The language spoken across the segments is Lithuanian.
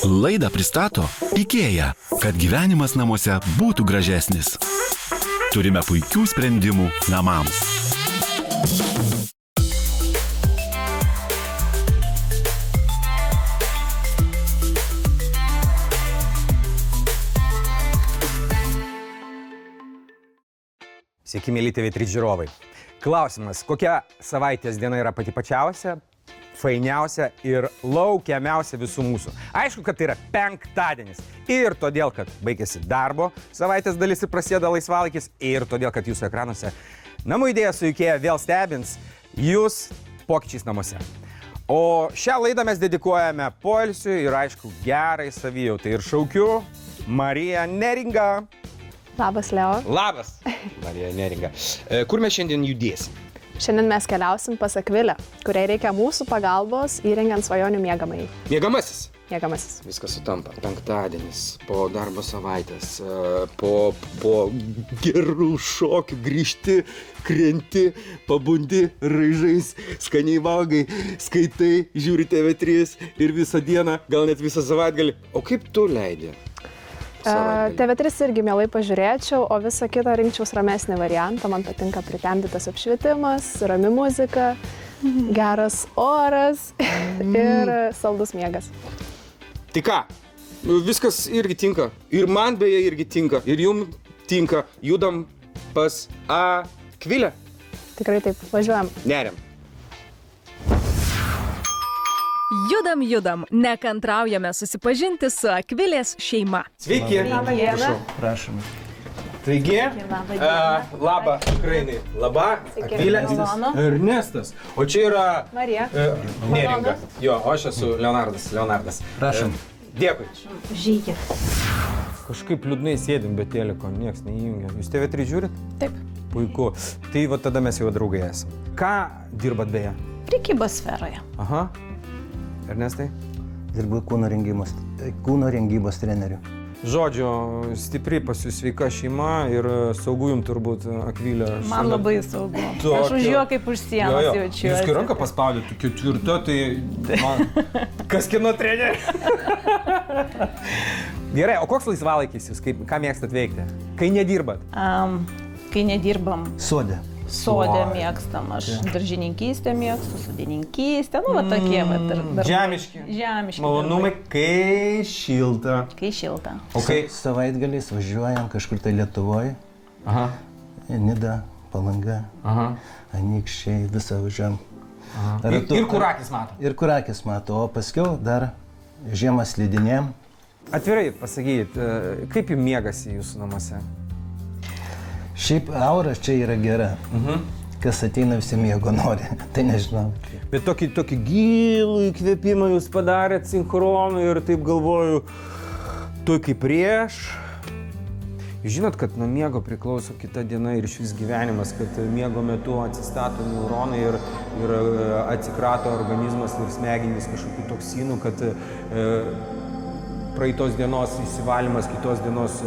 Laidą pristato IKEA, kad gyvenimas namuose būtų gražesnis. Turime puikių sprendimų namams. Sveiki, mėly TV3 žiūrovai. Klausimas, kokia savaitės diena yra pati pačiausia, fainiausia ir laukiamiausia visų mūsų? Aišku, kad tai yra penktadienis. Ir todėl, kad baigėsi darbo savaitės dalis ir prasideda laisvalaikis. Ir todėl, kad jūsų ekranuose namų idėja su IKEA vėl stebins jūs pokyčiais namuose. O šią laidą mes dedikuojame poilsiui ir, aišku, gerai savijautai. Ir šaukiu Mariją Neringą. Labas, Leo. Labas, Marija Neringa. Kur mes šiandien judėsim? Šiandien mes keliausim pas Akvilę, kuriai reikia mūsų pagalbos įrengiant svajonių miegamąjį. Miegamasis. Miegamasis. Viskas sutampa. Penktadienis, po darbo savaitės, po gerų šokių grįžti, krenti, pabundi raižais, skaniai valgai, skaitai, žiūri TV3 ir visą dieną, gal net visą savaitgalį. O kaip tu leidi? TV3 irgi mielai pažiūrėčiau, o visą kitą rinkčiaus ramesnį variantą. Man patinka pritemdytas apšvietimas, rami muzika, geras oras ir saldus miegas. Tai ką, viskas irgi tinka. Ir man beje irgi tinka. Ir jum tinka. Judam pas Akvilę. Tikrai taip, važiuojam. Neriam. Judam, nekantraujame susipažinti su Akvilės šeima. Sveiki. Labą dieną. Prašome. Taigi, labą Ukrainai. Labą, Akvilė. Ernestas. O čia yra Marija. Neringa. Jo, o aš esu Leonardas. Prašom. Dėkui. Žykit. Kažkaip liūdnai sėdim be teliko, nieks neįjungia. Jūs TV3 žiūrit? Taip. Puiku. Tai va tada mes jau draugai esam. Ką dirbat beje? Prekybos sferoje. Aha. Ernestai? Dirbu kūno rengybos treneriu. Žodžiu, stipri pas jūs sveika šeima ir saugu jums turbūt, Akvilė. Man labai saugu. Aš už juo kaip už sienos jaučiuosi. Jūs kai ranką paspaudėt, tokia tvirta, tai man... Kas kino treneri? Gerai, o koks laisvalaikis jūs? Ką mėgstat veikti? Kai nedirbat? Kai nedirbam. Sode Sode mėgstam. Aš daržininkystę mėgstu, sodininkystę, va tokie va. Žemiški. Žemiški. Malonumai, kai šilta. Kai šilta. O kai... Savaitgaliais važiuojam kažkur tai Lietuvoje. Aha. Nida, Palanga, Anykščiai, visą važiuojam. Ir kur akis mato? Ir kur akis mato, o paskiau dar žiemą slidinėjam. Atvirai pasakykit, kaip jums miegasi jūsų namuose? Šiaip aura čia yra gera. Kas ateina visi miego nori, tai nežinau. Bet tokį gilų įkvėpimą jūs padarėt sinchronų ir taip galvoju, tu kaip prieš. Jūs žinot, kad nuo miego priklauso kita diena ir šis gyvenimas, kad miego metu atsistato neuronai ir atsikrato organizmas ir smegenys kažkokių toksinų, kad praeitos dienos įsivalymas, kitos dienos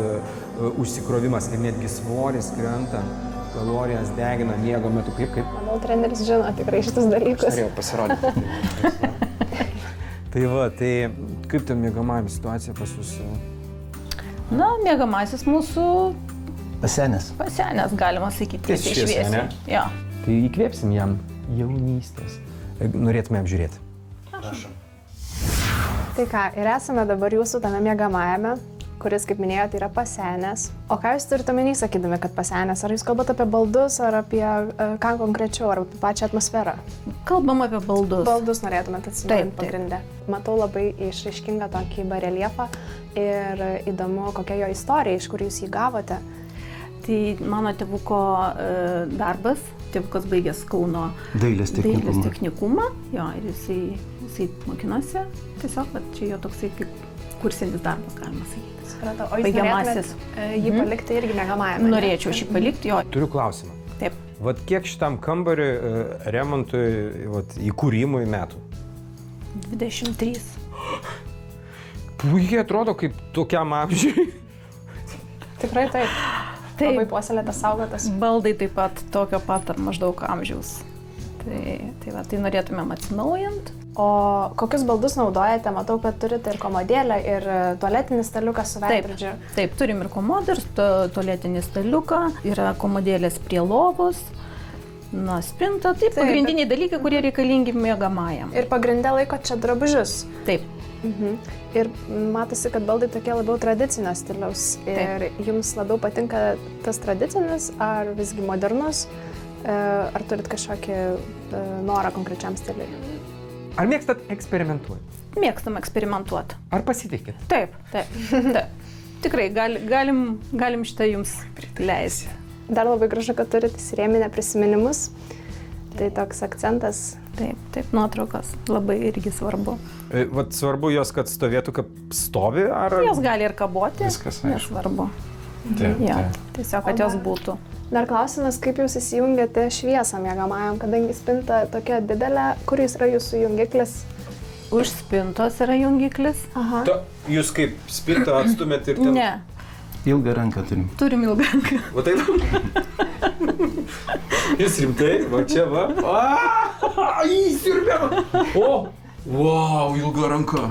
užsikrovimas ir netgi svoris krenta, kalorijas degina miego metu. Kaip? Manau, treneris žino tikrai šitus dalykus. Norėjau pasirodyti. Tai va, tai kaip ten miegamajam situacija pas jūs? Na, miegamasis mūsų Pasenęs. galima sakyti, tiesiai šviesiai, ne? Jo. Tai įkvėpsim jam jaunystės. Norėtume apžiūrėti. Prašom. Tai ką, ir esame dabar jūsų tame miegamajame, kuris, kaip minėjote, yra pasenęs. O ką jūs turite omeny, sakydami, kad pasenęs? Ar jūs kalbate apie baldus, ar apie ką konkrečiau, ar apie pačią atmosferą? Kalbam apie baldus. Baldus norėtumėte atsidūrint Taip. pagrindę. Matau labai išraiškingą tokį bareliefą ir įdomu, kokia jo istorija, iš kur jūs jį gavote. Tai mano tėvuko darbas. Tėvukas baigęs Kauno Dailės technikumą. Jo, ir jisai mokinosi. Tiesiog, bet čia jo toksai kaip kursinis darbas, galima sakyti. Supratau, o jūs norėtumėte jį palikti irgi miegamajame? Norėčiau šį palikti, jo. Turiu klausimą. Taip. Vat kiek šitam kambariui remontui, įkūrimui metų? 23. Puikiai atrodo kaip tokiam amžiui. Tikrai taip. Labai puoselėtas, saugotas. Baldai taip pat tokio pat ar maždaug amžiaus. Tai norėtumėm atsinaujant. O kokius baldus naudojate? Matau, kad turite ir komodėlę, ir tualetinį staliuką su veidrodžiu. Taip, turim ir komodą, ir tualetinį staliuką, yra komodėlės prie lovos, spinta, taip, pagrindiniai dalykai, kurie reikalingi miegamajam. Ir pagrindę laiko čia drabužius. Taip. Ir matosi, kad baldai tokie labiau tradicinio stiliaus. Ir jums labiau patinka tas tradicinis, ar visgi modernus, ar turit kažkokį norą konkrečiam stiliui? Ar mėgstat eksperimentuoti? Mėgstam eksperimentuoti. Ar pasitikit? Taip. Tikrai, galim šitą jums leisti. Dar labai gražu, kad turite įsirėminę prisiminimus. Tai toks akcentas. Taip, nuotraukas labai irgi svarbu. Vat svarbu jos, kad stovėtų kaip stovi, ar... Jos gali ir kaboti, Viskas nesvarbu. Taip. Tiesiog, kad jos būtų. Dar klausimas, kaip jūs įsijungiate šviesą miegamajam, kadangi spinta tokia didelė, kuris yra jūsų jungiklis? Už spintos yra jungiklis. Aha. Jūs kaip spintą atstumėt ir ten... Ne. Ilgą ranką turim. Turim ilgą ranką. Va taip? Jūs rimtai? Va čia va. Įsiurbėm! O! Wow, ilga ranka.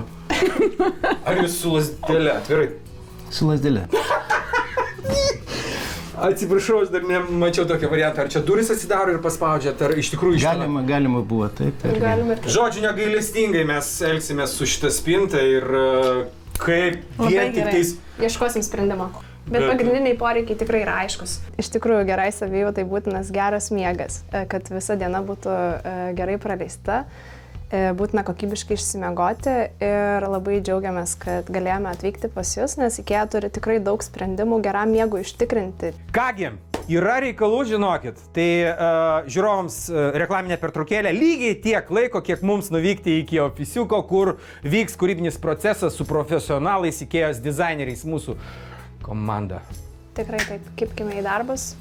Ar jūs su lasdelė? Atvirai. Su lasdelė. Atsiprašau, aš dar nemačiau tokio variantą. Ar čia duris atsidaro ir paspaudžiat, ar iš tikrųjų išmena? Galima buvo, taip. Galima ir taip. Žodžiu, negailestingai mes elgsimės su šitą spintą ir kaip vien tik tais... Ieškosim sprendimo. Bet pagrindiniai poreikiai tikrai yra aiškus. Iš tikrųjų, gerai savijautai būtinas geras miegas, kad visa diena būtų gerai praleista, būtina kokybiškai išsimiegoti ir labai džiaugiamės, kad galėjome atvykti pas jūs, nes IKEA turi tikrai daug sprendimų geram miegui užtikrinti. Kągi, yra reikalų, žinokit, tai žiūrovams reklaminė pertraukėlė lygiai tiek laiko, kiek mums nuvykti iki ofisiuko, kur vyks kūrybinis procesas su profesionalais IKEA's dizaineriais, mūsų komanda. Tikrai taip, kibkime į darbus.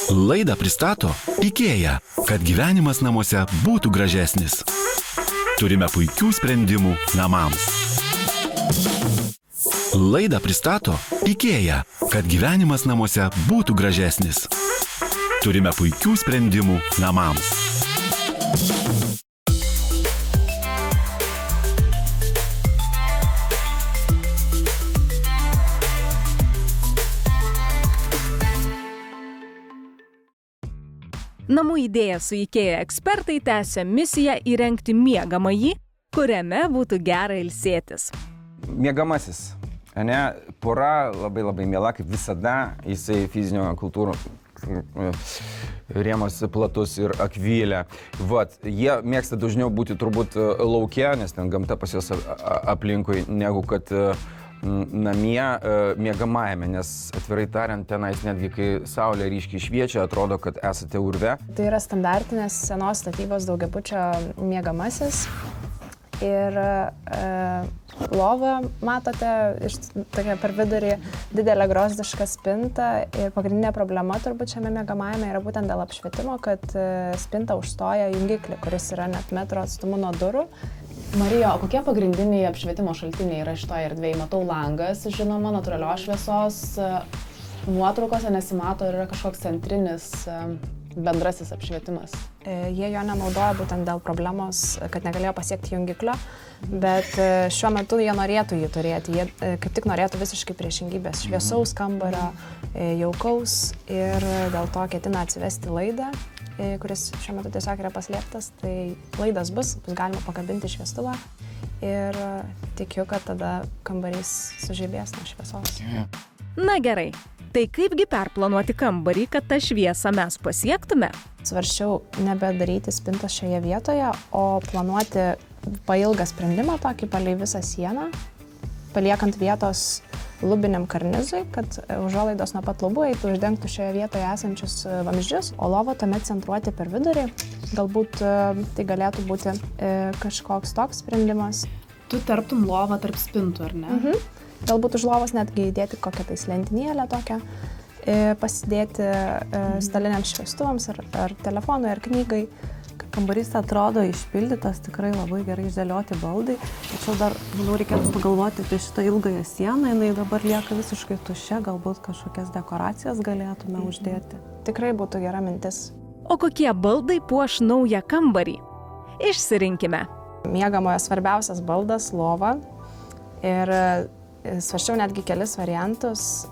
Laidą pristato IKEA, kad gyvenimas namuose būtų gražesnis. Turime puikių sprendimų namams. Laidą pristato IKEA, kad gyvenimas namuose būtų gražesnis. Turime puikių sprendimų namams. Namų idėja su IKEA ekspertai tęsia misiją įrengti miegamąjį, kuriame būtų gera ilsėtis. Miegamasis. Ne, pora labai miela, kaip visada, jisai fizinio kultūrų rėmas platus ir akvilė. Vat, jie mėgsta dažniau būti turbūt lauke, nes ten gamta pas juos aplinkui, negu kad namie miegamajame, nes atvirai tariant, tenais netgi kai saulė ryškiai šviečia, atrodo, kad esate urve. Tai yra standartinės senos statybos daugiabučio miegamasis. Ir lova, matote, tokia per vidurį didelė grozdiška spinta. Ir pagrindinė problema turbūt šiame miegamajame yra būtent dėl apšvietimo, kad spinta užstoja jungiklį, kuris yra net metro atstumu nuo durų. Marija, o kokie pagrindiniai apšvietimo šaltiniai yra šitoje erdvėje? Matau langas, žinoma, natūralios šviesos, nuotraukose nesimato ir yra kažkoks centrinis bendrasis apšvietimas. Jie jo nenaudoja būtent dėl problemos, kad negalėjo pasiekti jungiklio, bet šiuo metu jie norėtų jį turėti. Jie kaip tik norėtų visiškai priešingybės šviesaus kambario, jaukaus ir dėl to ketina atsivesti laidą, kuris šiuo metu tiesiog yra paslėptas. Tai laidas bus galima pakabinti šviestuvą ir tikiu, kad tada kambarys sužibės nuo šviesos. Na gerai. Tai kaipgi perplanuoti kambarį, kad tą šviesą mes pasiektume? Svarsčiau nebedaryti spintos šioje vietoje, o planuoti pailgą sprendimą tokį palei visą sieną, paliekant vietos lubiniam karnizui, kad užuolaidos nuo pat lubų eitų uždengtų šioje vietoje esančius vamzdžius, o lovą tuomet centruoti per vidurį. Galbūt tai galėtų būti kažkoks toks sprendimas. Tu tarptum lovą tarp spintų, ar ne? Galbūt už lovos netgi įdėti kokią tai lentynėlę tokią, pasidėti staliniams šviestuvams ar telefonui ar knygai, kambarys atrodo išpildytas, tikrai labai gerai išdėlioti baldai. Tačiau dar, manau, reikėtų pagalvoti apie šitą ilgąją sieną, jinai dabar lieka visiškai tuščia, galbūt kažkokias dekoracijas galėtume uždėti. Tikrai būtų gera mintis. O kokie baldai puoš naują kambarį? Išsirinkime. Miegamojo svarbiausias baldas - lova. Ir svarsčiau netgi kelis variantus.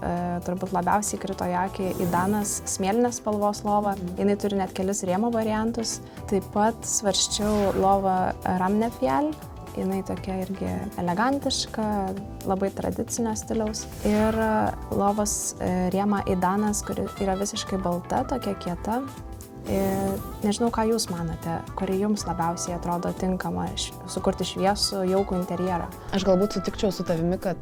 Turbūt labiausiai krito į akį Idanas smėlinės spalvos lova. Jinai turi net kelis rėmo variantus. Taip pat svarsčiau lovą Ramnefjell. Jinai tokia irgi elegantiška, labai tradicinio stiliaus. Ir lovos rėma Idanas, kuri yra visiškai balta, tokia kieta. Nežinau, ką jūs manote, kuri jums labiausiai atrodo tinkama sukurti šviesų, jaukų interjerą. Aš galbūt sutikčiau su tavimi, kad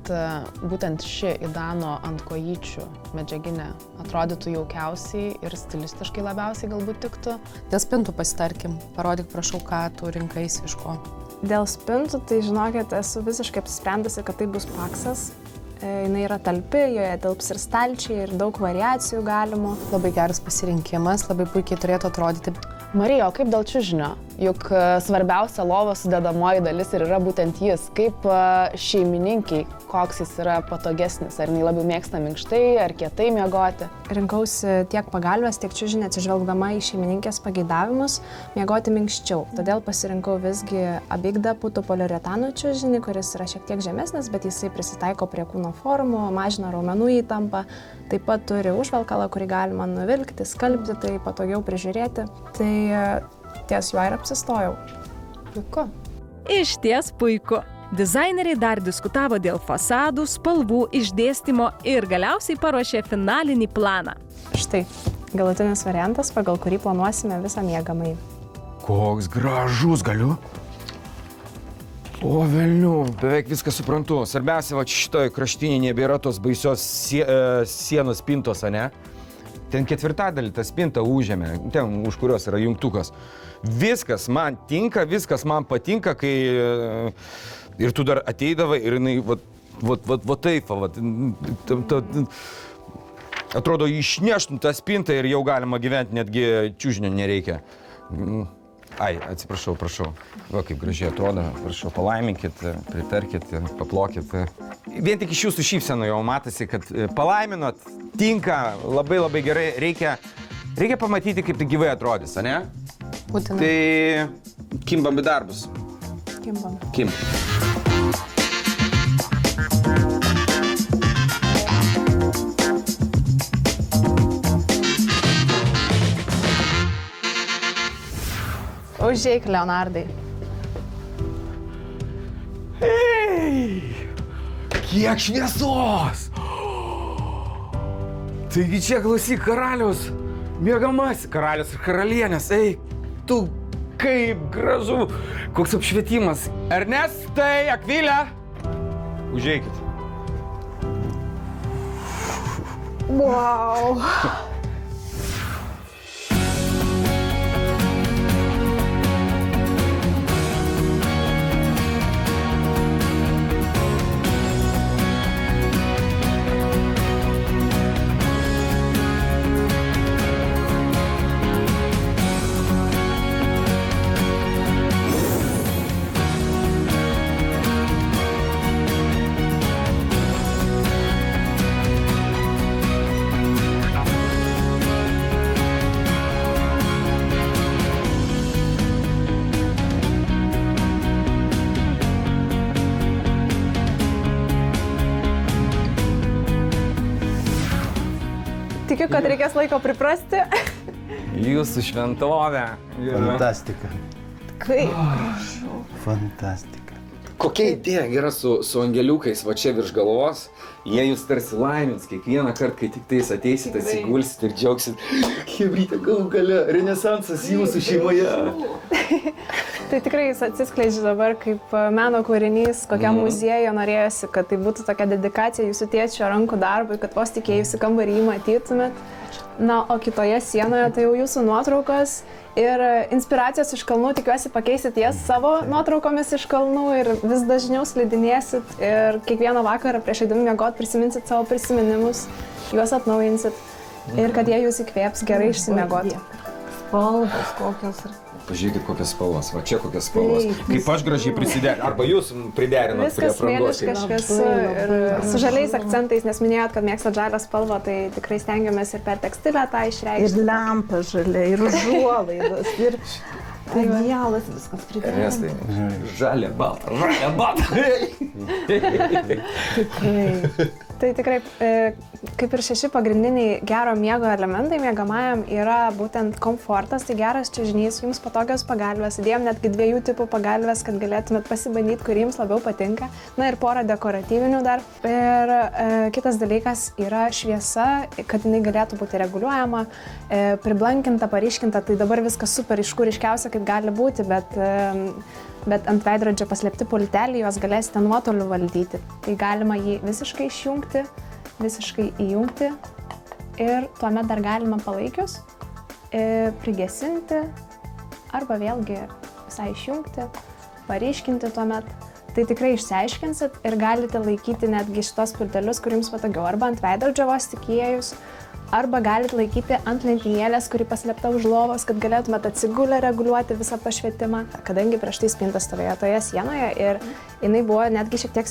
būtent ši Idano ant kojyčių medžiaginė atrodytų jaukiausiai ir stilistiškai labiausiai galbūt tiktų. Dėl spintų pasitarkim, parodyk prašau, ką tu rinkais iš ko. Dėl spintų, tai žinokit, esu visiškai apsisprendusi, kad tai bus paksas. Jinai yra talpi, joje tilps ir stalčiai, ir daug variacijų galimų. Labai geras pasirinkimas, labai puikiai turėtų atrodyti. Marija, o kaip dėl čiužinio? Juk svarbiausia lovos sudedamoji dalis ir yra būtent jis. Kaip šeimininkiai, koks jis yra patogesnis? Ar jinai labiau mėgsta minkštai, ar kietai miegoti? Rinkausi tiek pagalvės, tiek čiužinį atsižvelgdama į šeimininkės pageidavimus miegoti minkščiau. Todėl pasirinkau visgi Abigda putų poliuretano čiužinį, kuris yra šiek tiek žemesnis, bet jisai prisitaiko prie kūno formų, mažina raumenų įtampą. Taip pat turi užvalkalą, kurį galima nuvilkti, skalbti, tai patogiau prižiūrėti. Tai ties juo ir apsistojau. Puiku. Išties puiku. Dizaineriai dar diskutavo dėl fasadų, spalvų, išdėstymo ir galiausiai paruošė finalinį planą. Štai, galutinis variantas, pagal kurį planuosime visą miegamąjį. Koks gražus galiu. O velnių, beveik viską suprantu. Svarbiausia, va šitoj kraštinėje nebėra tos baisios sienos spintos, ane? Ten ketvirtadalį tą spintą užėmė, ten už kurios yra jungtukas. Viskas man tinka, viskas man patinka, kai ir tu dar ateidavai ir jinai va taip, atrodo, išneštum tą spintą ir jau galima gyventi, netgi čiužinio nereikia. Ai, atsiprašau, prašau. Va, kaip gražiai atrodo. Prašau, palaiminkit, pritarkit, paplokit. Vien tik iš jūsų šypsenų jau matosi, kad palaiminot, tinka, labai labai gerai. Reikia pamatyti, kaip tai gyvai atrodys, ane? Būtina. Tai kimbam į darbus. Kimbam. Užeik, Leonardai. Ei! Kiek šviesos! Taigi čia klausyk karalius, miegamasis karalius ir karalienės. Ei, tu kaip gražu, koks apšvietimas. Ernestai, Akvilė, užeikit. Wow. Tikiu, kad reikės laiko priprasti. Jūsų šventovė. Fantastika. Kaip? Fantastika. Kokia idėja gera su angeliukais va čia virš galvos. Jie jūs tarsi laimins kiekvieną kartą, kai tik tais ateisit, atsigulsit ir džiaugsit. Chebrytė, galų gale, renesansas jūsų šeimoje. Tai tikrai jis atsiskleidžia dabar kaip meno kūrinys, kokiam muziejuje norėjosi, kad tai būtų tokia dedikacija jūsų tėčio rankų darbui, kad vos tik įėjusi kambarį matytumėt. Na, o kitoje sienoje tai jau jūsų nuotraukos ir inspiracijos iš kalnų, tikiuosi pakeisit jas savo nuotraukomis iš kalnų ir vis dažniau slidinėsit ir kiekvieną vakarą prieš eidami miegot prisiminsit savo prisiminimus, juos atnaujinsit ir kad jie jūs įkvėps gerai išsimiegoti. Spalvos kokios ir Pažiūrėkit, kokias spalvas. Va čia kokias spalvas. Kaip aš gražiai prisiderinau. Arba jūs priderinot prie aprangos. Viskas smėliškas ir su žaliais akcentais, nes minėjot, kad mėgstat žalią spalvą, tai tikrai stengiamės ir per tekstilę tą išreikšti. Ir lempa žalia, ir užuolaidos, ir idealas viskas priderinta. Žalia, balta. Tikrai. Tai tikrai, kaip ir 6 pagrindiniai gero miego elementai miegamajam yra būtent komfortas, tai geras čiužinys, jums patogios pagalvės, įdėjom netgi 2 tipų pagalvės, kad galėtumėt pasibandyti, kur jums labiau patinka. Na ir porą dekoratyvinių dar. Ir kitas dalykas yra šviesa, kad jinai galėtų būti reguliuojama, priblankinta, paryškinta, tai dabar viskas super ryškiausia, kaip gali būti, bet ant veidrodžio paslėpti pultelį juos galėsite nuotoliu valdyti. Tai galima jį visiškai išjungti, visiškai įjungti ir tuomet dar galima palaikius prigesinti arba vėlgi visai išjungti, paryškinti tuomet. Tai tikrai išsiaiškinsit ir galite laikyti netgi šitos pultelius, kur jums patogiau, arba ant veidrodžio vos tik įėjus, arba galite laikyti ant lentynėlės, kuri paslėpta už lovos, kad galėtumėte atsigulę reguliuoti visą pašvietimą. Kadangi prieš tai spinta stovėjo toje sienoje ir jinai buvo netgi šiek tiek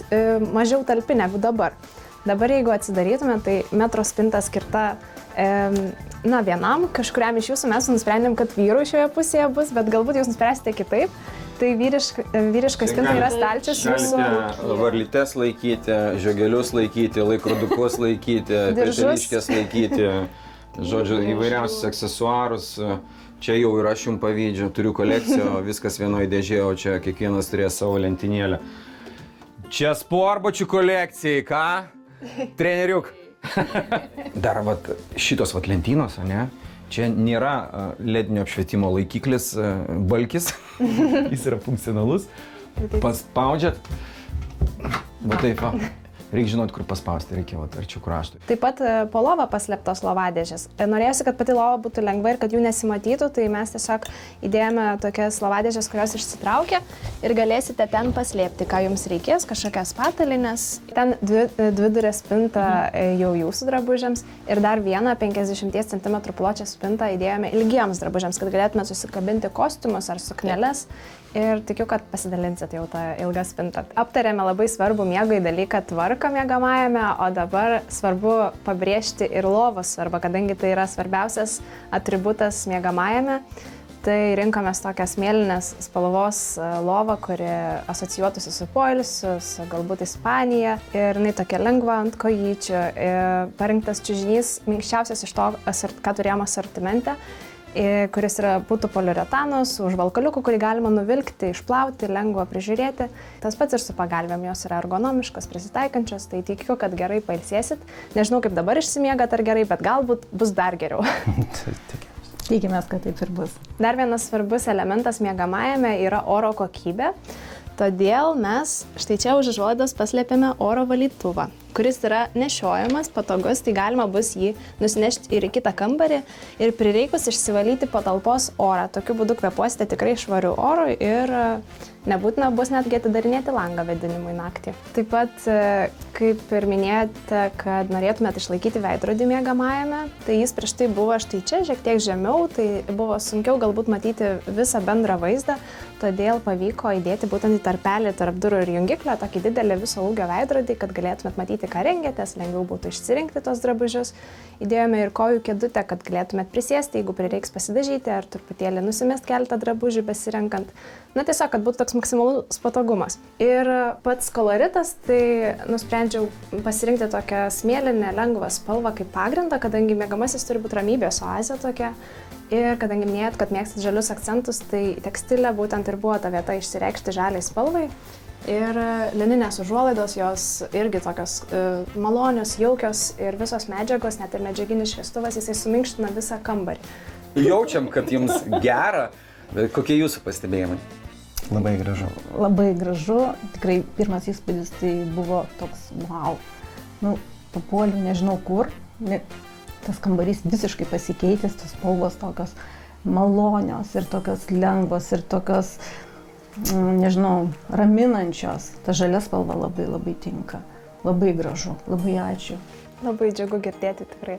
mažiau talpi negu dabar. Dabar jeigu atsidarytume, tai metro spinta skirta vienam, kažkuriam iš jūsų mes nusprendėm, kad vyrų šioje pusėje bus, bet galbūt jūs nuspręsite kitaip. Tai vyriška spinta yra stalčius jūsų... Galite varlytes laikyti, žiogelius laikyti, laikrodukus laikyti, peteliškės laikyti, žodžiu, įvairiausius aksesuarus. Čia jau ir aš jums pavydžiu, turiu kolekciją, viskas vienoje dėžėje, o čia kiekvienas turės savo lentynėlę. Čia sportbačių kolekcijai, ką? Treneriuk. Dar šitos lentynos, ne? Čia nėra ledinio apšvietimo laikiklis, balkis, jis yra funkcionalus. Paspaudžiat, va taip, reikia žinoti, kur paspausti, reikia arčiau kraštui. Taip pat po lovą paslėptos lovadėžės. Norėjusi, kad pati lova būtų lengva ir kad jų nesimatytų, tai mes tiesiog įdėjome tokias lovadėžės, kurios išsitraukia ir galėsite ten paslėpti, ką jums reikės, kažkokias patalinės. Ten dvidurė spinta jau jūsų drabužiams ir dar vieną 50 cm pločią spintą įdėjome ilgiems drabužiams, kad galėtume susikabinti kostiumus ar sukneles. Ir tikiu, kad pasidalinsit jau tą ilgą spintą. Aptarėme labai svarbų miegui dalyką tvarką miegamajame, o dabar svarbu pabrėžti ir lovos svarbą, kadangi tai yra svarbiausias atributas miegamajame. Tai rinkomės tokią smėlinės spalvos lovą, kuri asocijuotųsi su poilsiu, su galbūt Ispanija. Ir jinai tokia lengva ant kojyčių. Parinktas čiužinys minkščiausias iš to, ką turėjome asortimente, kuris būtų poliuretano su užvalkaliuku, kurį galima nuvilkti, išplauti, lengva prižiūrėti. Tas pats ir su pagalvėm, jos yra ergonomiškos, prisitaikančios, tai tikiu, kad gerai pailsėsit. Nežinau, kaip dabar išsimiegat ar gerai, bet galbūt bus dar geriau. Tikimės, kad taip ir bus. Dar vienas svarbus elementas miegamajame yra oro kokybė. Todėl mes štai čia už užuolaidos paslėpėme oro valytuvą, kuris yra nešiojamas, patogus, tai galima bus jį nusinešti ir į kitą kambarį ir prireikus išsivalyti patalpos orą. Tokiu būdu kvėpuosite tikrai švariu oru ir nebūtina bus netgi atidarinėti langą vėdinimui naktį. Taip pat, kaip ir minėjote, kad norėtumėt išlaikyti veidrodį miegamajame, tai jis prieš tai buvo štai čia, šiek tiek žemiau, tai buvo sunkiau galbūt matyti visą bendrą vaizdą, todėl pavyko įdėti būtent į tarpelį tarp durų ir jungiklio tokį didelį viso ūgio veidrodį, kad galėtumėt matyti, ką rengiatės, lengviau būtų išsirinkti tos drabužius. Įdėjome ir kojų kėdutę, kad galėtumėt prisėsti, jeigu prireiks pasidažyti ar truputėlį nusimest keletą drabužių besirenkant. Na tiesiog, kad būtų toks maksimalus patogumas. Ir pats koloritas, tai nusprendžiau pasirinkti tokią smėlinę, lengvą spalvą kaip pagrindą, kadangi miegamasis turi būti ramybės oazė tokia. Ir kadangi minėjot, kad mėgstat žalius akcentus, tai tekstilė būtent ir buvo ta vieta išsireikšti žaliai spalvai. Ir lininės užuolaidos, jos irgi tokios malonios, jaukios ir visos medžiagos, net ir medžiaginis šviestuvas, jisai suminkština visą kambarį. Jaučiam, kad jums gera, bet kokie jūsų pastebėjimai? Labai gražu. Labai gražu, tikrai pirmas įspūdis tai buvo toks wow. Papuoliu nežinau kur, tas kambarys visiškai pasikeitęs, tos spalvos tokios malonios ir tokios lengvos ir tokios, nežinau, raminančios. Ta žalia spalva labai labai tinka. Labai gražu, labai ačiū. Labai džiugu girdėti tikrai.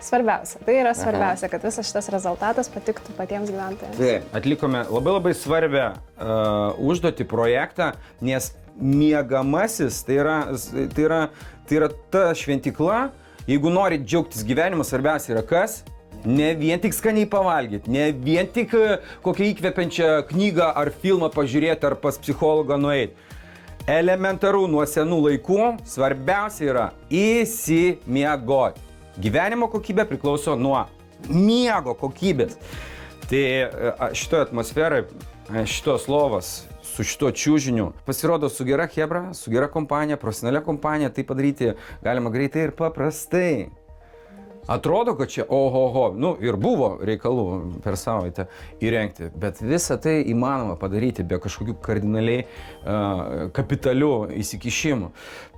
Svarbiausia. Tai yra svarbiausia, kad visas šitas rezultatas patiktų patiems gyventojams. Taip, atlikome labai svarbią užduotį projektą, nes miegamasis tai yra ta šventikla, jeigu norit džiaugtis gyvenimu, svarbiausia yra kas? Ne vien tik skaniai pavalgyti, ne vien tik kokią įkvepiančią knygą ar filmą pažiūrėti ar pas psichologą nueiti. Elementaru nuo senų laikų svarbiausia yra įsimiegoti. Gyvenimo kokybė priklauso nuo miego kokybės. Tai šitoje atmosferoje, šitos lovos, su šito čiužiniu, pasirodo su gera chebra, su gera kompanija, profesionalia kompanija, tai padaryti galima greitai ir paprastai. Atrodo, kad čia ohoho, ir buvo reikalų per savaitę įrengti, bet visą tai įmanoma padaryti be kažkokių kardinaliai kapitalių įsikišimų.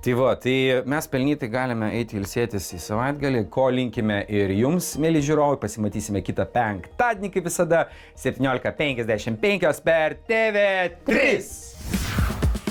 Tai mes pelnytai galime eiti ilsėtis į savaitgalį, ko linkime ir jums, mėly žiūrovai, pasimatysime kitą penktadienį, kaip visada, 17:55 per TV3.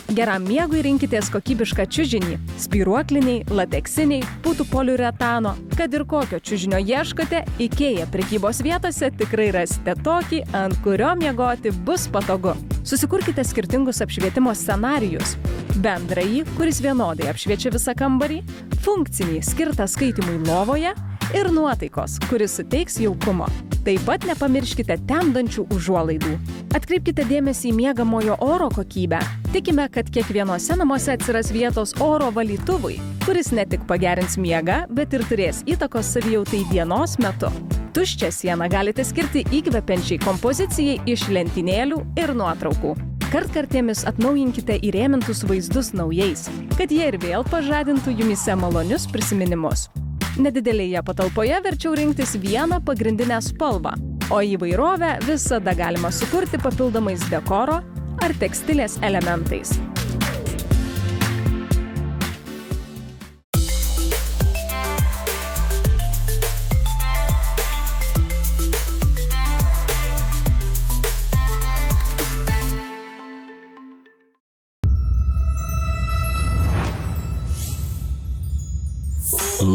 Geram miegui rinkitės kokybišką čiužinį – spyruokliniai, lateksiniai, putų poliuretano. Kad ir kokio čiužinio ieškote, IKEA prekybos vietose tikrai rasite tokį, ant kurio miegoti bus patogu. Susikurkite skirtingus apšvietimo scenarijus. Bendrąjį, kuris vienodai apšviečia visą kambarį, funkcinį, skirtą skaitimui lovoje ir nuotaikos, kuris suteiks jaukumo. Taip pat nepamirškite temdančių užuolaidų. Atkreipkite dėmesį į miegamojo oro kokybę. Tikime, kad kiekvienose namuose atsiras vietos oro valytuvui, kuris ne tik pagerins miegą, bet ir turės įtakos savijautai dienos metu. Tuščią sieną galite skirti įkvepiančiai kompozicijai iš lentynėlių ir nuotraukų. Kartkartėmis atnaujinkite įrėmintus vaizdus naujais, kad jie ir vėl pažadintų jumyse malonius prisiminimus. Nedidelėje patalpoje verčiau rinktis vieną pagrindinę spalvą, o įvairovę visada galima sukurti papildomais dekoro ar tekstilės elementais.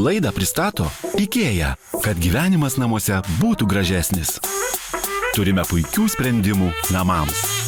Laidą pristato IKEA, kad gyvenimas namuose būtų gražesnis. Turime puikių sprendimų namams.